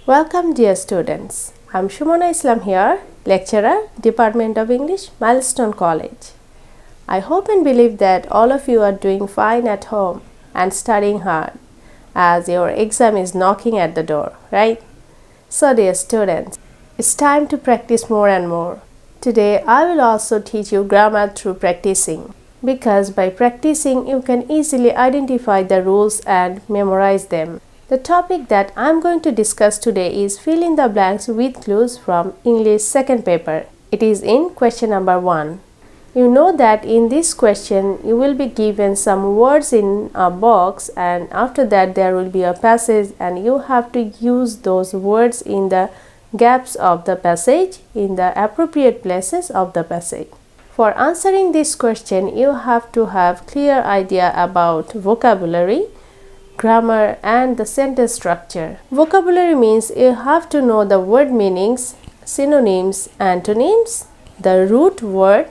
Welcome dear students. I'm Shumona Islam here, lecturer, Department of English, Milestone College. I hope and believe that all of you are doing fine at home and studying hard as your exam is knocking at the door, right? So dear students, it's time to practice more and more. Today I will also teach you grammar through practicing because by practicing you can easily identify the rules and memorize them. The topic that I'm going to discuss today is fill in the blanks with clues from English second paper. It is in question number 1. You know that in this question you will be given some words in a box and after that there will be a passage and you have to use those words in the gaps of the passage in the appropriate places of the passage. For answering this question you have to have clear idea about vocabulary, grammar and the sentence structure. Vocabulary means you have to know the word meanings, synonyms, antonyms, the root word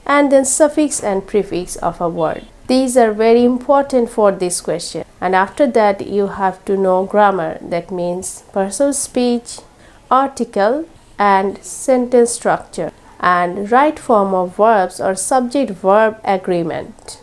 and then suffix and prefix of a word. These are very important for this question. And after that you have to know grammar, that means personal speech, article and sentence structure and right form of verbs or subject-verb agreement.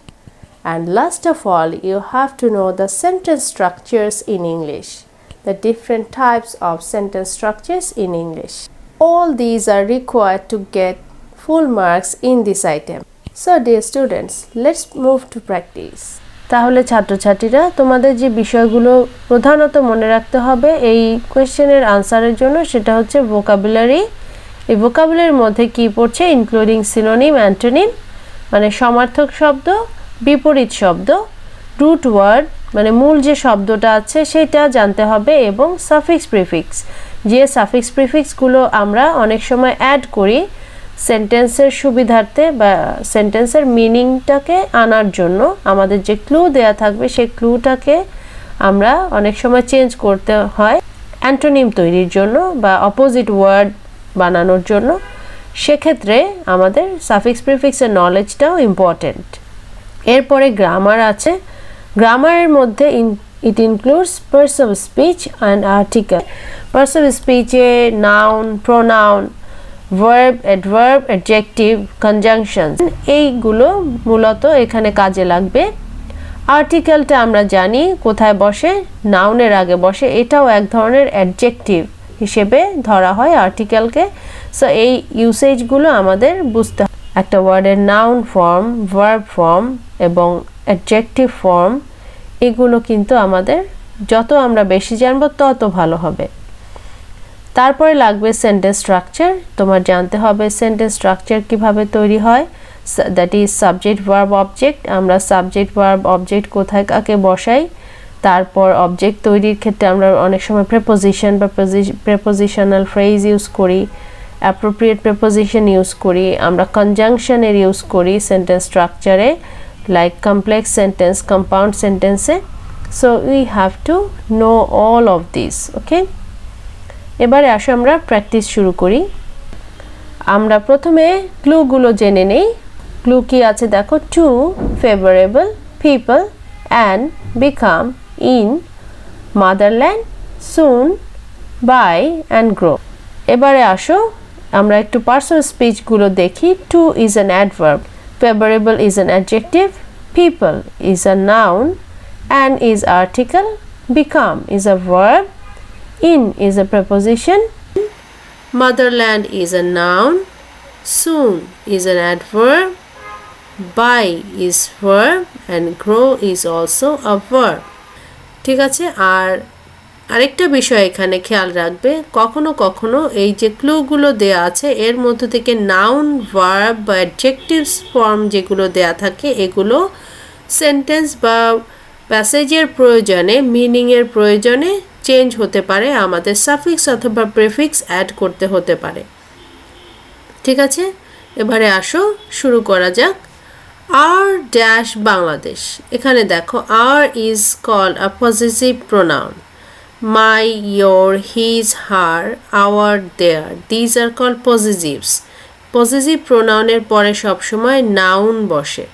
And last of all, you have to know the sentence structures in English, the different types of sentence structures in English. All these are required to get full marks in this item. So dear students, let's move to practice. তাহলে ছাত্রছাত্রীরা তোমাদের যে বিষয়গুলো প্রধানত মনে রাখতে হবে এই কোশ্চেনের আনসারের জন্য সেটা হচ্ছে ভোকাবুলারি। এই ভোকাবুলারির মধ্যে কি পড়ছে ইনক্লুডিং সিনোনিম, অ্যান্টোনিম মানে সমার্থক শব্দ, বিপরীত শব্দ, রুট ওয়ার্ড মানে মূল যে শব্দটা আছে সেটা জানতে হবে এবং সাফিক্স প্রিফিক্স যে সাফিক্স প্রিফিক্সগুলো আমরা অনেক সময় অ্যাড করি সেন্টেন্সের সুবিধার্থে বা সেন্টেন্সের মিনিংটাকে আনার জন্য আমাদের যে ক্লু দেয়া থাকবে সেই ক্লুটাকে আমরা অনেক সময় চেঞ্জ করতে হয় অ্যান্টোনিম তৈরির জন্য বা অপোজিট ওয়ার্ড বানানোর জন্য। সেক্ষেত্রে আমাদের সাফিক্স প্রিফিক্সের নলেজটাও ইম্পর্টেন্ট। এরপরে গ্রামার আছে। গ্রামারের মধ্যে it includes parts of speech and article. Parts of স্পিচে noun, pronoun, verb, adverb, adjective, conjunction এইগুলো মূলত এখানে কাজে লাগবে। আর্টিকেলটা আমরা জানি কোথায় বসে, নাউনের আগে বসে, এটাও এক ধরনের অ্যাডজেক্টিভ হিসেবে ধরা হয় আর্টিকেলকে। সো এই ইউসেজগুলো আমাদের বুঝতে হবে। একটা ওয়ার্ডের নাউন ফর্ম, ভার্ব ফর্ম এবং অ্যাডজেক্টিভ ফর্ম এগুলো কিন্তু আমাদের যত আমরা বেশি জানবো তত ভালো হবে। তারপরে লাগবে সেন্টেন্স স্ট্রাকচার। তোমার জানতে হবে সেন্টেন্স স্ট্রাকচার কিভাবে তৈরি হয়, that is subject verb object. আমরা সাবজেক্ট ভার্ব অবজেক্ট কোথায় কাকে বসাই, তারপর অবজেক্ট তৈরির ক্ষেত্রে আমরা অনেক সময় প্রেপোজিশন বা প্রেপোজিশনাল ফ্রেজ ইউজ করি, অ্যাপ্রোপ্রিয়েট প্রেপোজিশন ইউজ করি, আমরা কনজাংশনের ইউজ করি সেন্টেন্স স্ট্রাকচারে লাইক কমপ্লেক্স সেন্টেন্স, কম্পাউন্ড সেন্টেন্সে। So we have to know all of this. Okay, এবারে আসো আমরা প্র্যাকটিস শুরু করি। আমরা প্রথমে ক্লুগুলো জেনে নেই। ক্লু কি আছে দেখো, too, favourable, people, and, become, in, motherland, soon, buy and grow. এবারে আসো আমরা একটু পার্সোনাল স্পিচগুলো দেখি। Too is an adverb, favourable is an adjective, people is a noun, and is article, become is a verb, in is a preposition, motherland is a noun, soon is an adverb, by is verb and grow is also a verb. ঠিক আছে। আর আরেকটা বিষয় এখানে খেয়াল রাখবে, কখনো কখনো এই যে ক্লুগুলো দেয়া আছে এর মধ্যে থেকে নাউন, ভার্ব বা অ্যাডজেক্টিভস ফর্ম যেগুলো দেয়া থাকে এগুলো সেন্টেন্স বা প্যাসেজের প্রয়োজনে, মিনিংয়ের প্রয়োজনে চেঞ্জ হতে পারে, আমাদের সাফিক্স অথবা প্রিফিক্স অ্যাড করতে হতে পারে। ঠিক আছে, এবারে আসো শুরু করা যাক। আর ড্যাশ বাংলাদেশ। এখানে দেখো our is called a possessive pronoun. My, your, his, her, our, their, these are called possessives. Possessive প্রোনাউনের পরে সবসময় নাউন বসে।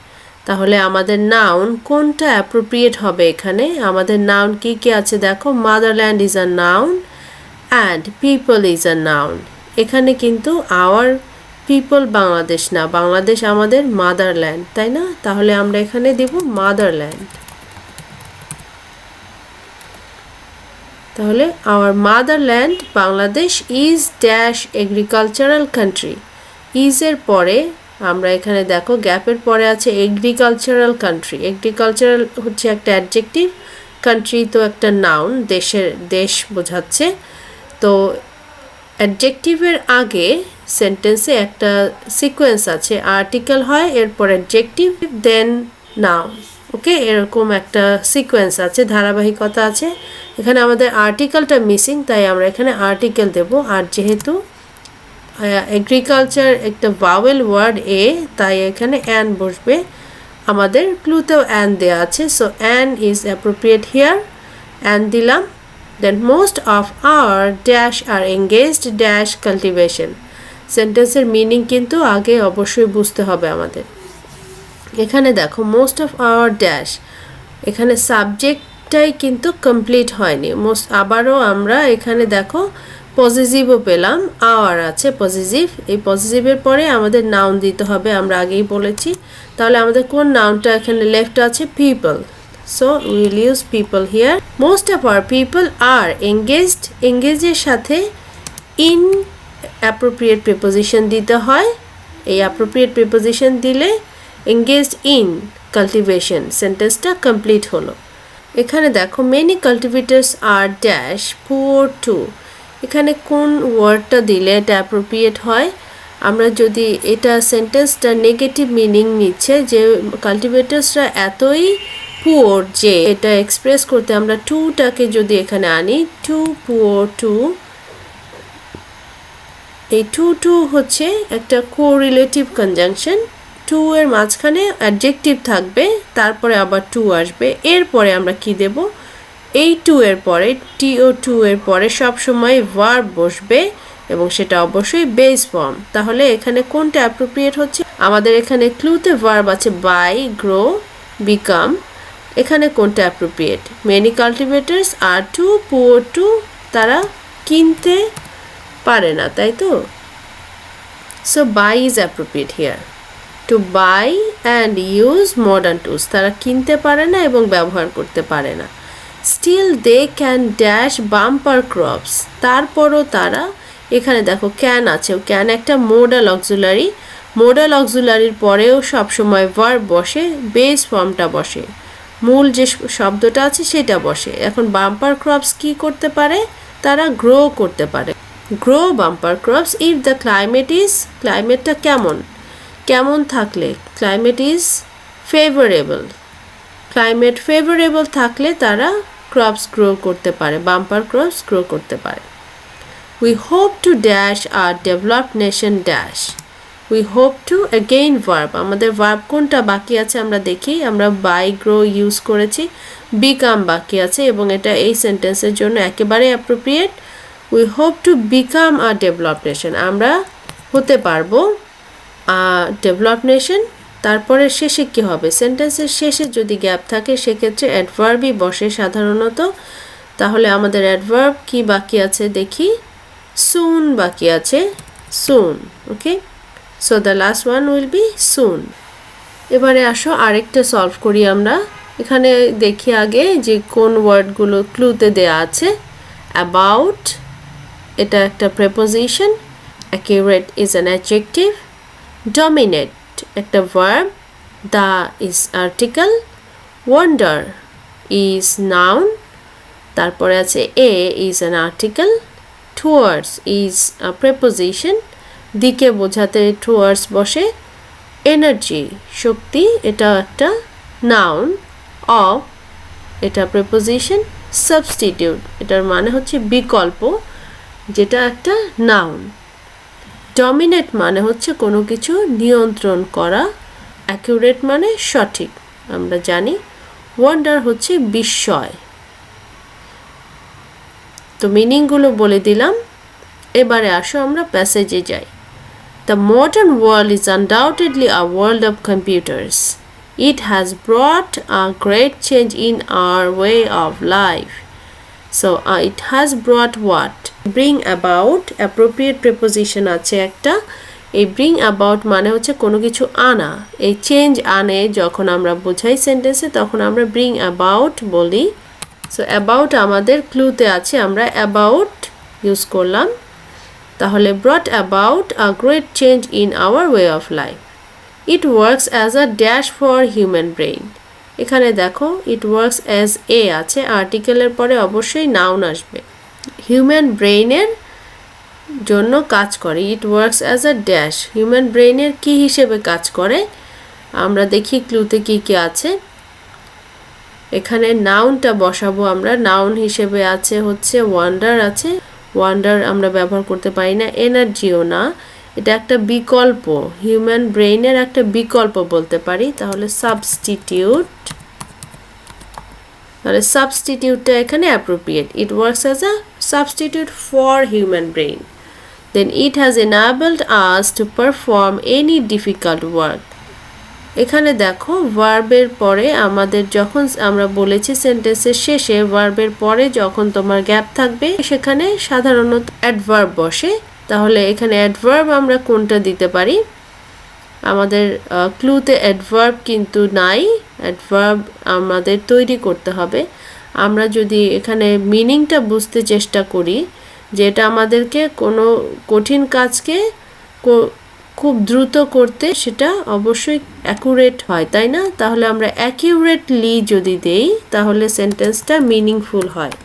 তাহলে আমাদের নাউন কোনটা অ্যাপ্রোপ্রিয়েট হবে এখানে? আমাদের নাউন কি কি আছে দেখো, motherland is a noun and people is a noun. এখানে কিন্তু our people বাংলাদেশ না, বাংলাদেশ আমাদের মাদারল্যান্ড, তাই না? তাহলে আমরা এখানে দেব মাদারল্যান্ড। তাহলে our motherland Bangladesh is dash agricultural country. is এর পরে আমরা এখানে দেখো গ্যাপের পরে আছে agricultural country. agricultural হচ্ছে একটা অ্যাডজেক্টিভ, কান্ট্রি তো একটা নাউন, দেশের দেশ বোঝাচ্ছে। তো অ্যাডজেক্টিভের আগে সেন্টেন্সে একটা সিকোয়েন্স আছে, আর্টিকেল হয়, এরপর অ্যাডজেক্টিভ, দেন নাউন। ওকে, এরকম একটা সিকোয়েন্স আছে, ধারাবাহিকতা আছে। এখানে আমাদের আর্টিকেলটা মিসিং, তাই আমরা এখানে আর্টিকেল দেব। আর যেহেতু এগ্রিকালচার একটা ভাওয়েল ওয়ার্ড এ, তাই এখানে অ্যান বসবে। আমাদের ক্লুতেও অ্যান দেওয়া আছে, so an is appropriate here, an দিলাম। Then most of our dash are engaged dash cultivation. সেন্টেন্সের মিনিং কিন্তু আগে অবশ্যই বুঝতে হবে আমাদের। এখানে দেখো মোস্ট অফ আওয়ার ড্যাশ, এখানে সাবজেক্টটাই কিন্তু কমপ্লিট হয়নি। আবারও আমরা এখানে দেখো পজিটিভও পেলাম, আওয়ার আছে পজিটিভ, এই পজিটিভের পরে আমাদের নাউন দিতে হবে, আমরা আগেই বলেছি। তাহলে আমাদের কোন নাউনটা এখানে লেফট আছে? People. So will use people here. Most of our people are engaged, এঙ্গেজের সাথে ইন অ্যাপ্রোপ্রিয়েট প্রিপোজিশন দিতে হয়। এই অ্যাপ্রোপ্রিয়েট প্রিপোজিশন দিলে এঙ্গেজড ইন কাল্টিভেশন, সেন্টেন্সটা কমপ্লিট হলো। এখানে দেখো many cultivators are dash poor too. এখানে কোন ওয়ার্ডটা দিলে এটা অ্যাপ্রোপ্রিয়েট হয়? আমরা যদি এটা সেন্টেন্সটা নেগেটিভ মিনিং নিচ্ছে, যে কাল্টিভেটার্সরা এতই পুয়ার যে এটা এক্সপ্রেস করতে আমরা টুটাকে যদি এখানে আনি, টু পুয়ার টু, এই টু হচ্ছে একটা কোরিলেটিভ কনজাংশন। টু এর মাঝখানে অ্যাডজেক্টিভ থাকবে, তারপরে আবার টু আসবে, এরপরে আমরা কি দেব? এই টু এর পরে, টিও টু এর পরে সবসময় ভার্ব বসবে এবং সেটা অবশ্যই বেস ফর্ম। তাহলে এখানে কোনটা অ্যাপ্রোপ্রিয়েট হচ্ছে? আমাদের এখানে ক্লুতে ভার্ব আছে বাই, গ্রো, বিকাম। এখানে কোনটা appropriate? Many cultivators are too poor to, তারা কিনতে পারে না, তাই তো? So buy is appropriate here. To buy and use modern tools, তারা কিনতে পারে না এবং ব্যবহার করতে পারে না। Still they can dash bumper crops, তারপরও তারা, এখানে দেখো ক্যান আছে, ক্যান একটা মোডাল অক্সিলারি, মোডাল অক্সিলারির পরেও সবসময় ভার্ব বসে, বেস ফর্মটা বসে, মূল যে শব্দটা আছে সেটা বসে। এখন বাম্পার ক্রপস কি করতে পারে? তারা গ্রো করতে পারে। Grow bumper crops if the climate is, ক্লাইমেটটা কেমন, কেমন থাকলে? Climate is favourable, climate favourable থাকলে তারা ক্রপস গ্রো করতে পারে, বাম্পার ক্রপস গ্রো করতে পারে। We hope to dash R developed nation dash. We hope to, again verb, আমাদের ভার্ব কোনটা বাকি আছে আমরা দেখি। আমরা বাই, গ্রো ইউজ করেছি, বিকাম বাকি আছে এবং এটা এই সেন্টেন্সের জন্য একেবারে appropriate. We hope to become a developed nation, আমরা হতে পারবো ডেভেলপড নেশন। তারপরে শেষে কি হবে? সেন্টেন্সের শেষে যদি গ্যাপ থাকে সেক্ষেত্রে অ্যাডভার্বই বসে সাধারণত। তাহলে আমাদের অ্যাডভার্ব কি বাকি আছে দেখি, সুন বাকি আছে, soon. Okay, so the last one will be soon. এবারে আসো আরেকটা সলভ করি আমরা। এখানে দেখি আগে যে কোন ওয়ার্ডগুলো ক্লুতে দেয়া আছে। অ্যাবাউট, এটা একটা preposition. Accurate is an adjective. Dominate একটা verb, the is article, wonder is noun, তারপরে আছে a is an article, towards is a preposition, দিকে বোঝাতে টুয়ার্ডস বসে, এনার্জি শক্তি, এটা একটা নাউন, অফ এটা প্রেপোজিশন, সাবস্টিটিউট এটার মানে হচ্ছে বিকল্প, যেটা একটা নাউন। ডমিনেট মানে হচ্ছে কোনো কিছু নিয়ন্ত্রণ করা, অ্যাকিউরেট মানে সঠিক আমরা জানি, ওয়ান্ডার হচ্ছে বিস্ময়। তো মিনিংগুলো বলে দিলাম। এবারে আসো আমরা প্যাসেজে যাই। The modern world is undoubtedly a world of computers. It has brought a great change in our way of life. So it has brought what? Bring about appropriate preposition আছে একটা। এই ব্রিং অ্যাবাউট মানে হচ্ছে কোনো কিছু আনা, এই change আনে যখন আমরা বোঝাই সেন্টেন্সে তখন আমরা ব্রিং অ্যাবাউট বলি। সো অ্যাবাউট আমাদের ক্লুতে আছে, আমরা অ্যাবাউট ইউজ করলাম। তাহলে ব্রট about a great change in our way of life. It works as a dash for human brain. এখানে দেখো ইট ওয়ার্কস অ্যাজ এ আছে, আর্টিকেলের পরে অবশ্যই নাউন আসবে। হিউম্যান ব্রেইনের জন্য কাজ করে, it works as a dash. Human ব্রেইনের কি হিসেবে কাজ করে আমরা দেখি ক্লুতে কি কি আছে। এখানে নাউনটা বসাবো আমরা, নাউন হিসেবে আছে হচ্ছে ওয়ান্ডার আছে, ওয়ান্ডার আমরা ব্যবহার করতে পারি না, এনার্জিও না, এটা একটা বিকল্প, হিউম্যান ব্রেইনের একটা বিকল্প বলতে পারি। তাহলে সাবস্টিটিউট, তাহলে সাবস্টিটিউটটা এখানে appropriate, it works as a substitute for human brain. Then it has enabled us to perform any difficult work. এখানে দেখো ভার্বের পরে আমাদের যখন আমরা বলেছি সেন্টেন্সের শেষে ভার্বের পরে যখন তোমার গ্যাপ থাকবে সেখানে সাধারণত অ্যাডভার্ব বসে। তাহলে এখানে অ্যাডভার্ব আমরা কোনটা দিতে পারি, আমাদের ক্লুতে অ্যাডভার্ব কিন্তু নাই, অ্যাডভার্ব আমাদের তৈরি করতে হবে। আমরা যদি এখানে মিনিংটা বুঝতে চেষ্টা করি যে এটা আমাদেরকে কোনো কঠিন কাজকে খুব দ্রুত করতে, সেটা অবশ্যই অ্যাকুরেট হয়, তাই না? তাহলে আমরা অ্যাকিউরেটলি যদি দেই তাহলে সেন্টেন্সটা মিনিংফুল হয়।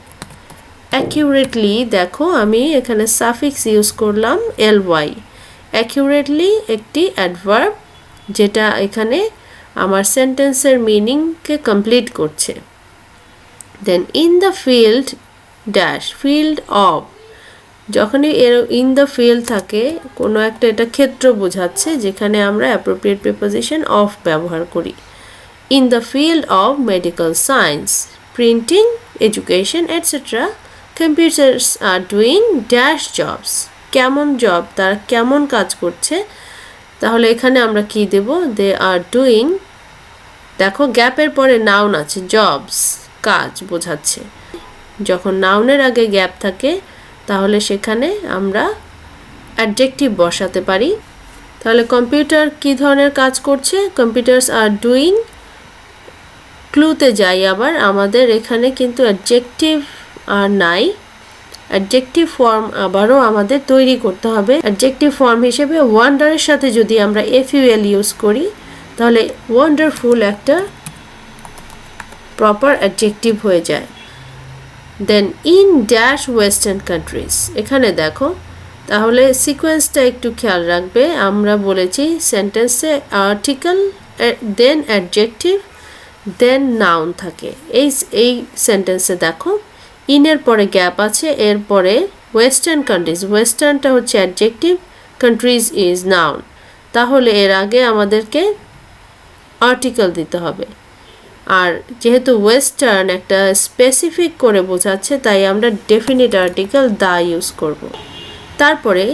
অ্যাকিউরেটলি দেখো আমি এখানে সাফিক্স ইউজ করলাম ly। অ্যাকিউরেটলি একটি অ্যাডভার্ব যেটা এখানে আমার সেন্টেন্সের মিনিংকে কমপ্লিট করছে। Then in the field dash, field of, যখনই এর ইন দ্য ফিল্ড থাকে কোনো একটা, এটা ক্ষেত্র বোঝাচ্ছে যেখানে আমরা অ্যাপ্রোপ্রিয়েট প্রিপোজিশন অফ ব্যবহার করি। In the field of medical science, printing, education etcetera, computers are doing dash jobs. কেমন জব, তারা কেমন কাজ করছে, তাহলে এখানে আমরা কি দেব, দে আর ডুইং, দেখো গ্যাপের পরে নাউন আছে, জবস কাজ বোঝাচ্ছে। যখন নাউনের আগে গ্যাপ থাকে তাহলে সেখানে আমরা অ্যাডজেক্টিভ বসাতে পারি। তাহলে কম্পিউটার কি ধরনের কাজ করছে, কম্পিউটার্স আর ডুইং। ক্লুতে যাই আবার, আমাদের এখানে কিন্তু অ্যাডজেক্টিভ আর নাই, অ্যাডজেক্টিভ ফর্ম আবারও আমাদের তৈরি করতে হবে। অ্যাডজেক্টিভ ফর্ম হিসেবে ওয়ান্ডারের সাথে যদি আমরা এফইউএল ইউজ করি তাহলে ওয়ান্ডারফুল একটা প্রপার অ্যাডজেক্টিভ হয়ে যায়। দেন ইন ড্যাশ ওয়েস্টার্ন কান্ট্রিজ, এখানে দেখো তাহলে সিকোয়েন্সটা একটু খেয়াল রাখবে। আমরা বলেছি সেন্টেন্সে আর্টিকেল, দেন অ্যাডজেক্টিভ, দেন নাউন থাকে। এই সেন্টেন্সে দেখো ইনের পরে গ্যাপ আছে, এরপরে ওয়েস্টার্ন কান্ট্রিজ, ওয়েস্টার্নটা হচ্ছে অ্যাডজেক্টিভ, কান্ট্রিজ ইজ নাউন। তাহলে এর আগে আমাদেরকে আর্টিকেল দিতে হবে। আর যেহেতু ওয়েস্টার্ন একটা স্পেসিফিক করে বোঝাচ্ছে তাই আমরা ডেফিনিট আর্টিকেল দা ইউজ করব। তারপরে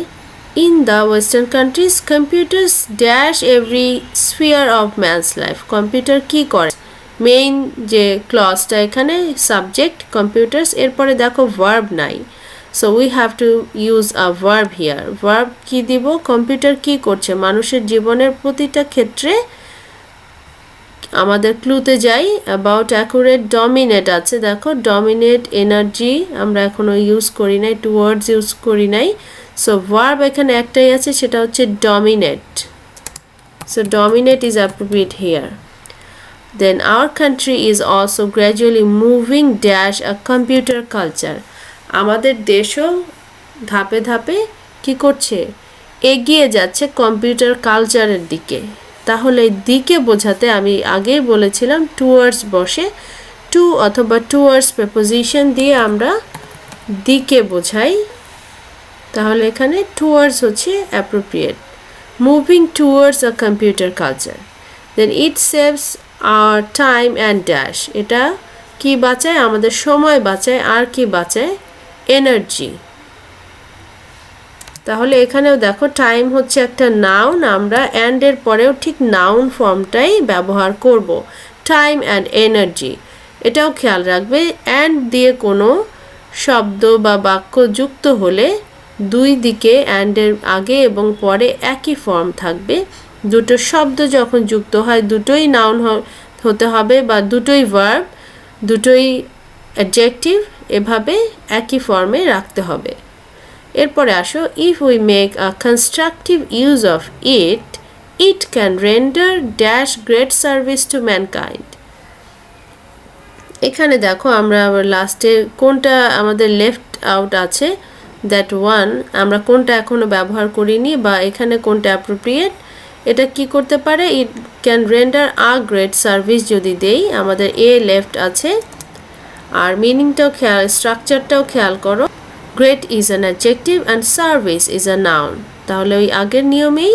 in the western countries computers dash every sphere of man's life. Computer কি করে, মেইন যে ক্লজটা এখানে সাবজেক্ট কম্পিউটার্স, এরপরে দেখো ভার্ব নাই, so we have to use a verb here. Verb কি দিব, কম্পিউটার কি করছে মানুষের জীবনের প্রতিটা ক্ষেত্রে। আমাদের ক্লুতে যাই, অ্যাবাউট অ্যাকুরেট ডমিনেট আছে, দেখো ডমিনেট এনার্জি আমরা এখনো ইউজ করি নাই, টুয়ার্ডস ইউজ করি নাই, সো ভার্ব এখানে একটাই আছে সেটা হচ্ছে dominate, so dominate is appropriate here. Then our country is also gradually moving dash a computer culture. আমাদের দেশও ধাপে ধাপে কি করছে, এগিয়ে যাচ্ছে কম্পিউটার কালচারের দিকে। তাহলে দিকে বোঝাতে আমি আগেই বলেছিলাম টুয়ার্ডস বসে, টু অথবা টুয়ার্ডস প্রিপোজিশন দিয়ে আমরা দিকে বোঝাই। তাহলে এখানে টুয়ার্ডস হচ্ছে appropriate, moving towards a computer culture. Then it saves our time and dash, এটা কি বাঁচায়, আমাদের সময় বাঁচায়, আর কি বাঁচায়, এনার্জি। তাহলে এখানেও দেখো টাইম হচ্ছে একটা নাউন, আমরা অ্যান্ডের পরেও ঠিক নাউন ফর্মটাই ব্যবহার করব, টাইম অ্যান্ড এনার্জি। এটাও খেয়াল রাখবে, অ্যান্ড দিয়ে কোনো শব্দ বা বাক্য যুক্ত হলে দুই দিকে অ্যান্ডের আগে এবং পরে একই ফর্ম থাকবে। দুটো শব্দ যখন যুক্ত হয় দুটোই নাউন হতে হবে বা দুটোই ভার্ব, দুটোই অ্যাডজেক্টিভ, এভাবে একই ফর্মে রাখতে হবে। এরপরে আসো, if we make a constructive use of it, it can render dash great service to mankind. এখানে দেখো আমরা আবার লাস্টে কোনটা আমাদের লেফট আউট আছে, দ্যাট ওয়ান আমরা কোনটা এখনো ব্যবহার করিনি বা এখানে কোনটা অ্যাপ্রোপ্রিয়েট। এটা কি করতে পারে, it can render a great service যদি দেই, আমাদের এ লেফট আছে। আর মিনিংটাও খেয়াল, স্ট্রাকচারটাও খেয়াল করো, great is an adjective and service is a noun. তাহলে ওই আগের নিয়মেই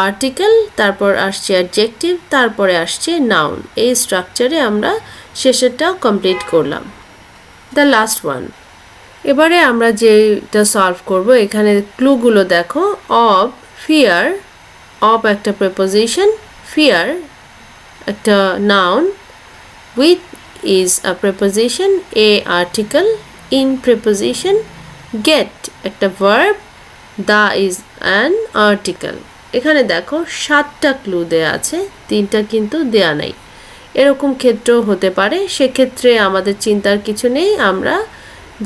আর্টিকেল, তারপর আসছে অ্যাডজেক্টিভ, তারপরে আসছে নাউন। এই স্ট্রাকচারে আমরা শেষেরটাও কমপ্লিট করলাম। The last one. এবারে আমরা যেটা সলভ করব, এখানে ক্লুগুলো দেখো। অব, ফিয়ার, অব একটা প্রেপোজিশন, ফিয়ার একটা noun, with is a preposition, a article, in preposition, get একটা verb, the is an article. এখানে দেখো 7টা ক্লু দেয়া আছে, 3টা কিন্তু দেয়া নেই। এরকম ক্ষেত্রেও হতে পারে, সেক্ষেত্রে আমাদের চিন্তার কিছু নেই। আমরা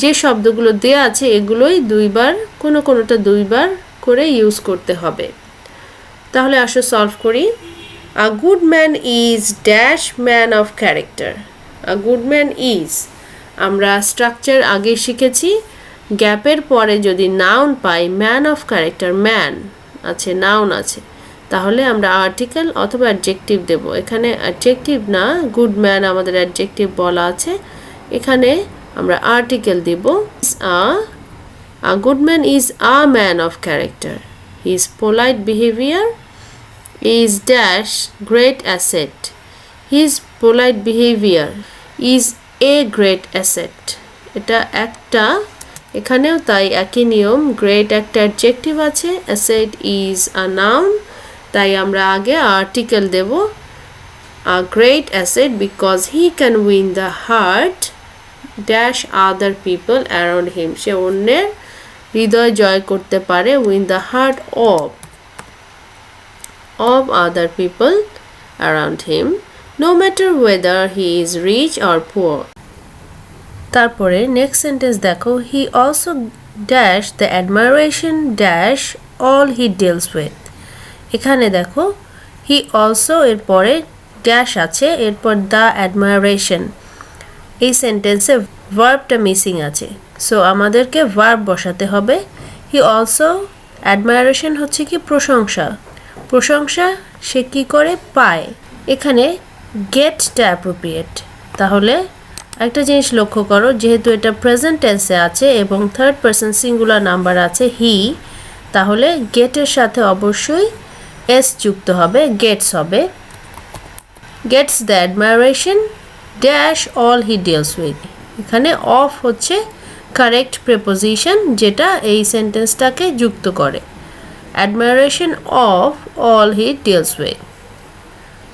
যে শব্দগুলো দেয়া আছে এগুলোই দুইবার, কোনোটা দুইবার করে ইউজ করতে হবে। তাহলে আসো সলভ করি। আ good man is dash man of character. A good man is, আমরা স্ট্রাকচার আগে শিখেছি, গ্যাপের পরে যদি noun pi, man of character, man আছে, নাউন আছে, তাহলে আমরা আর্টিকেল অথবা অ্যাডজেক্টিভ দেব। এখানে অ্যাডজেক্টিভ না, গুড ম্যান আমাদের অ্যাডজেক্টিভ বলা আছে, এখানে আমরা আর্টিকেল দেব। A good man is a man of character, his polite behaviour is dash great asset, his polite behaviour is a great asset. এটা একটা, এখানেও তাই একই নিয়ম, গ্রেট একটা অ্যাডজেক্টিভ আছে, অ্যাসেট ইজ আ নাউন, তাই আমরা আগে আর্টিকেল দেব। A great asset because he can win the heart dash other people around him, সে অন্যের হৃদয় জয় করতে পারে, win the heart of other people around him, no matter whether he is rich or poor. তারপরে next sentence দেখো, he also dash the অ্যাডমাইরেশন dash all he deals with. এখানে দেখো হি অলসো, এরপরে ড্যাশ আছে, এরপর দ্য অ্যাডমাইরেশন। এই সেন্টেন্সে ভার্বটা missing আছে, সো আমাদেরকে ভার্ব বসাতে হবে। হি অলসো, অ্যাডমাইরেশন হচ্ছে কি প্রশংসা, প্রশংসা সে কি করে পায়, এখানে গেটটা অ্যাপ্রোপ্রিয়েট। তাহলে একটা জিনিস লক্ষ্য করো, যেহেতু এটা প্রেজেন্ট টেন্সে আছে এবং থার্ড পারসন সিঙ্গুলার নাম্বার আছে হি, তাহলে গেটের সাথে অবশ্যই এস যুক্ত হবে, গেটস হবে। Gates the অ্যাডমাইরেশন dash all he deals with. এখানে অফ হচ্ছে কারেক্ট প্রেপোজিশন, যেটা এই সেন্টেন্সটাকে যুক্ত করে। Admiration of all he deals with.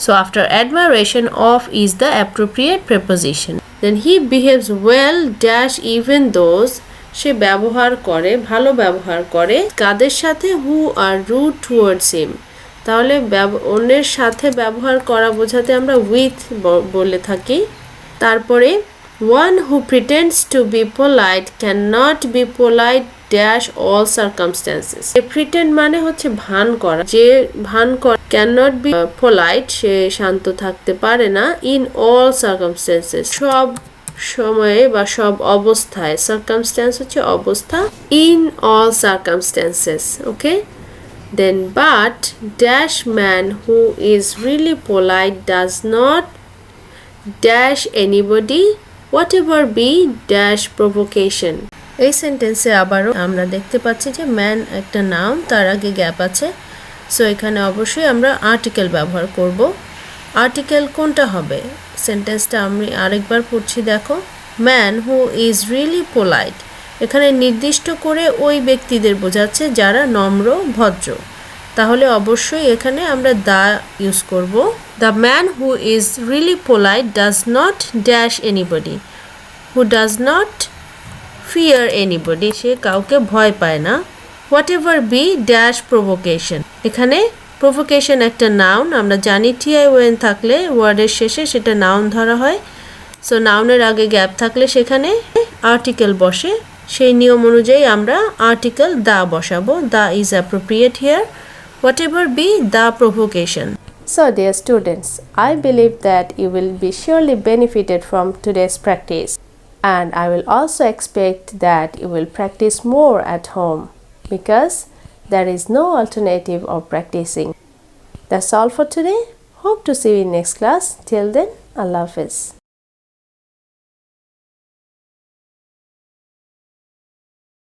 So after admiration, of is the appropriate preposition. Then he behaves well dash even those, সে ব্যবহার করে, ভালো ব্যবহার করে কাদের সাথে, who are rude towards him। তাহলে অন্যের সাথে ব্যবহার করা বোঝাতে আমরা with বলে থাকি। তারপরে one who pretends to be polite cannot be polite dash all circumstances. Pretend মানে হচ্ছে ভান করা, যে ভান করে cannot be polite, সে শান্ত থাকতে পারে না, in all circumstances, সব সময়ে বা সব অবস্থায়, circumstance হচ্ছে অবস্থা, in all circumstances, okay? Then but dash man who is really polite does not dash anybody whatever be dash provocation. এই সেন্টেন্সে আবারও আমরা দেখতে পাচ্ছি যে ম্যান একটা নাউন, তার আগে গ্যাপ আছে, সো এখানে অবশ্যই আমরা আর্টিকেল ব্যবহার করব। আর্টিকেল কোনটা হবে, সেন্টেন্সটা আমি আরেকবার পড়ছি, দেখো। Man who is really polite, এখানে নির্দিষ্ট করে ওই ব্যক্তিদের বোঝাচ্ছে যারা নম্র ভদ্র, তাহলে অবশ্যই এখানে আমরা দা ইউজ করব। The man who is really polite does not dash anybody, who does not fear anybody, সে কাউকে ভয় পায় না। whatever be dash provocation, এখানে provocation একটা noun, আমরা জানি tion থাকলে ওয়ার্ডের শেষে সেটা noun ধরা হয়। সো নাউনের আগে গ্যাপ থাকলে সেখানে আর্টিকেল বসে, সেই নিয়ম অনুযায়ী আমরা আর্টিকেল দা বসাবো। The is appropriate here. whatever be the provocation. So, dear students, I believe that you will be surely benefited from today's practice, and I will also expect that you will practice more at home because there is no alternative of practicing. That's all for today. Hope to see you in next class. Till then, Allah Hafiz.